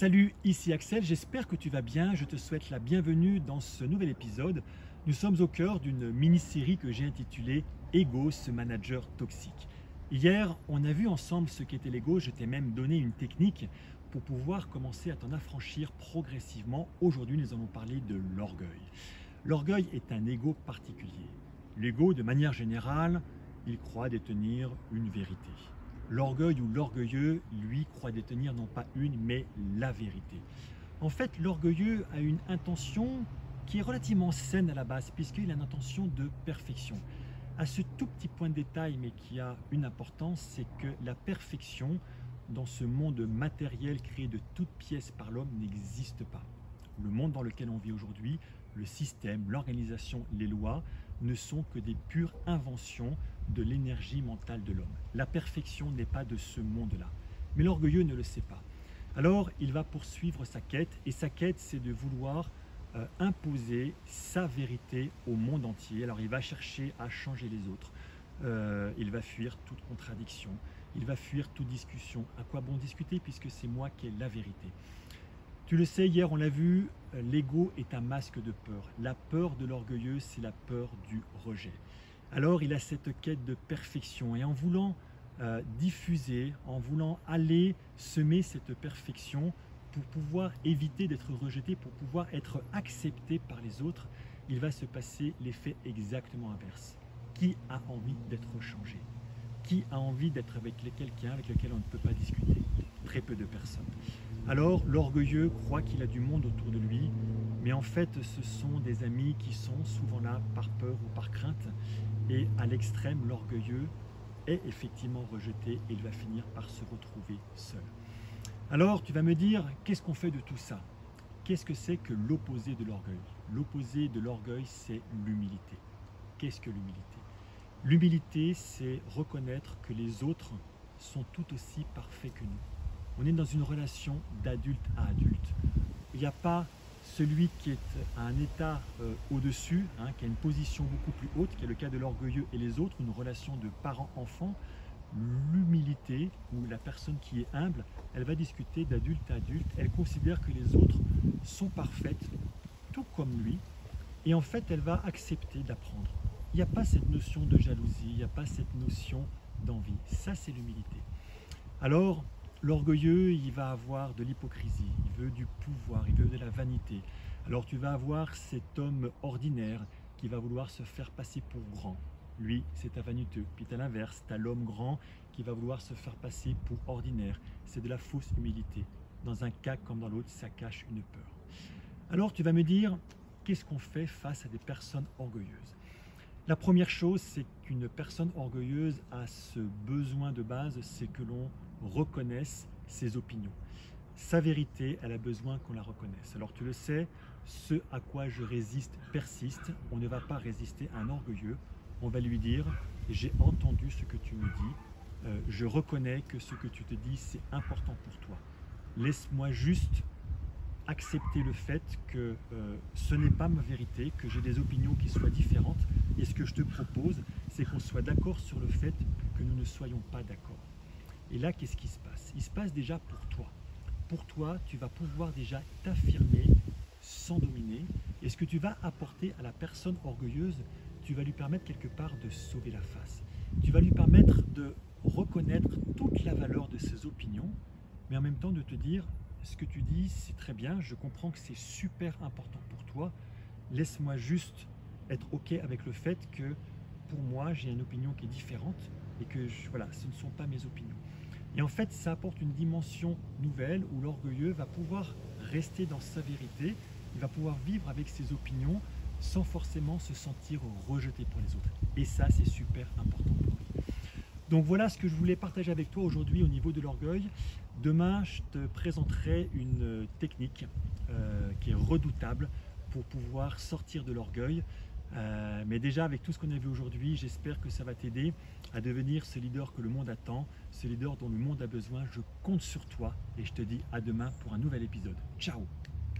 Salut, ici Axel, j'espère que tu vas bien, je te souhaite la bienvenue dans ce nouvel épisode. Nous sommes au cœur d'une mini-série que j'ai intitulée Ego, ce manager toxique. Hier, on a vu ensemble ce qu'était l'ego, je t'ai même donné une technique pour pouvoir commencer à t'en affranchir progressivement. Aujourd'hui, nous allons parler de l'orgueil. L'orgueil est un ego particulier. L'ego, de manière générale, il croit détenir une vérité. L'orgueil ou l'orgueilleux, lui, croit détenir non pas une, mais la vérité. En fait, l'orgueilleux a une intention qui est relativement saine à la base, puisqu'il a une intention de perfection. À ce tout petit point de détail, mais qui a une importance, c'est que la perfection, dans ce monde matériel créé de toutes pièces par l'homme, n'existe pas. Le monde dans lequel on vit aujourd'hui, le système, l'organisation, les lois, ne sont que des pures inventions de l'énergie mentale de l'homme. La perfection n'est pas de ce monde-là. Mais l'orgueilleux ne le sait pas. Alors, il va poursuivre sa quête, et sa quête, c'est de vouloir imposer sa vérité au monde entier. Alors, il va chercher à changer les autres. Il va fuir toute contradiction. Il va fuir toute discussion. À quoi bon discuter puisque c'est moi qui ai la vérité? Tu le sais, hier on l'a vu, l'ego est un masque de peur. La peur de l'orgueilleux, c'est la peur du rejet. Alors il a cette quête de perfection et en voulant diffuser, en voulant aller semer cette perfection pour pouvoir éviter d'être rejeté, pour pouvoir être accepté par les autres, il va se passer l'effet exactement inverse. Qui a envie d'être changé? Qui a envie d'être avec quelqu'un avec lequel on ne peut pas discuter? Très peu de personnes. Alors l'orgueilleux croit qu'il a du monde autour de lui, mais en fait ce sont des amis qui sont souvent là par peur ou par crainte, et à l'extrême l'orgueilleux est effectivement rejeté et il va finir par se retrouver seul. Alors tu vas me dire, qu'est-ce qu'on fait de tout ça? Qu'est-ce que c'est que l'opposé de l'orgueil? L'opposé de l'orgueil, c'est l'humilité. Qu'est-ce que l'humilité? L'humilité, c'est reconnaître que les autres sont tout aussi parfaits que nous. On est dans une relation d'adulte à adulte. Il n'y a pas celui qui est à un état au-dessus, qui a une position beaucoup plus haute, qui est le cas de l'orgueilleux, et les autres, une relation de parent-enfant. L'humilité, ou la personne qui est humble, elle va discuter d'adulte à adulte, elle considère que les autres sont parfaites, tout comme lui, et en fait, elle va accepter d'apprendre. Il n'y a pas cette notion de jalousie, il n'y a pas cette notion d'envie. Ça, c'est l'humilité. Alors, l'orgueilleux, il va avoir de l'hypocrisie, il veut du pouvoir, il veut de la vanité. Alors tu vas avoir cet homme ordinaire qui va vouloir se faire passer pour grand. Lui, c'est un vaniteux. Puis à l'inverse, tu as l'homme grand qui va vouloir se faire passer pour ordinaire. C'est de la fausse humilité. Dans un cas comme dans l'autre, ça cache une peur. Alors tu vas me dire, qu'est-ce qu'on fait face à des personnes orgueilleuses? La première chose, c'est qu'une personne orgueilleuse a ce besoin de base, c'est que l'on reconnaisse ses opinions. Sa vérité, elle a besoin qu'on la reconnaisse. Alors tu le sais, ce à quoi je résiste persiste. On ne va pas résister à un orgueilleux. On va lui dire, j'ai entendu ce que tu me dis, je reconnais que ce que tu te dis, c'est important pour toi. Laisse-moi juste accepter le fait que ce n'est pas ma vérité, que j'ai des opinions qui soient différentes. Et ce que je te propose, c'est qu'on soit d'accord sur le fait que nous ne soyons pas d'accord. Et là, qu'est-ce qui se passe? Il se passe déjà pour toi. Pour toi, tu vas pouvoir déjà t'affirmer sans dominer. Et ce que tu vas apporter à la personne orgueilleuse, tu vas lui permettre quelque part de sauver la face. Tu vas lui permettre de reconnaître toute la valeur de ses opinions, mais en même temps de te dire, ce que tu dis, c'est très bien, je comprends que c'est super important pour toi. Laisse-moi juste être OK avec le fait que pour moi, j'ai une opinion qui est différente et que voilà, ce ne sont pas mes opinions. Et en fait, ça apporte une dimension nouvelle où l'orgueilleux va pouvoir rester dans sa vérité, il va pouvoir vivre avec ses opinions sans forcément se sentir rejeté pour les autres. Et ça, c'est super important pour lui. Donc voilà ce que je voulais partager avec toi aujourd'hui au niveau de l'orgueil. Demain, je te présenterai une technique qui est redoutable pour pouvoir sortir de l'orgueil. Mais déjà, avec tout ce qu'on a vu aujourd'hui, j'espère que ça va t'aider à devenir ce leader que le monde attend, ce leader dont le monde a besoin. Je compte sur toi et je te dis à demain pour un nouvel épisode. Ciao!